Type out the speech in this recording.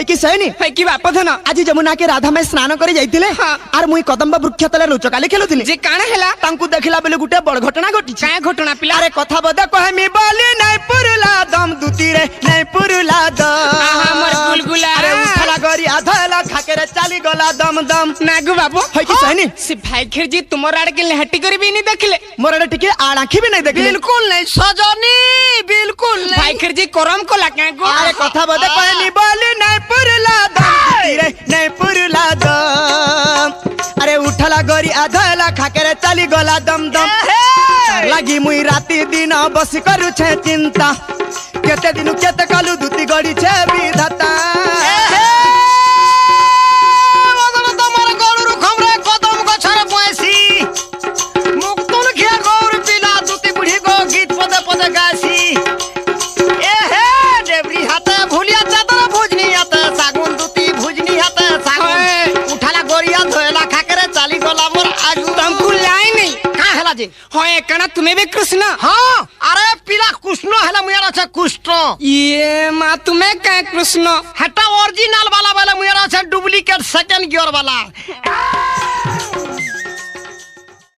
कि सैनी है कि बाप धन आज जमुना के राधा में स्नान करे जाइतिले हाँ। आर मुई कदम्ब वृक्ष तले लुचकाली खेलुथिले जे काना हैला तांकु देखिला बेले गुटे बड़ घटना घटी काय घटना पिला अरे कथा बदे कहमी बोली नहीं पुरला दम दुती रे नहीं पुरला दम आहा मोर गुलगुला अरे उठला गरी आधला खाके रे चाली गला दम दम नागु बाबू है कि सैनी से भाई खिरजी तुमर आड़ के लहटी करी भी नहीं देखले मोर टिके आंखी भी नहीं देखले बिल्कुल नहीं सजनी बिल्कुल नहीं भाई खिरजी करम को लगा को अरे कथा बदे कहनी बोली नहीं पुरला दम दुती रे नहीं पुरला दम अरे उठला गरी आधला खाके रे चाली गला दम दम लगी मुई राती दिन बस करू छे चिंता केते दिनु केते कालू दुती गड़ी छे विधाता मदन तमर गरुरु खमरे कदम गछर पयसी मुक्तुन खिया गौर पिला दुती बुढ़ी को गीत पदे पदे गासी ए हे देवरी हाथे भुलिया चादर भुजनी हाथे सागुन दुती भुजनी हाथे सागुन उठाला गोरिया धोयला खाकरे चाली गला मोर आगु तुमको लाई नहीं का हैला जे होए कना तुम्हें भी कृष्ण हां अरे पिला कृष्ण हैला मुयारा छ कृष्ण ये मां तुम्हें काय कृष्ण हटा ओरिजिनल वाला मुयारा छ डुप्लीकेट सेकंड गियर वाला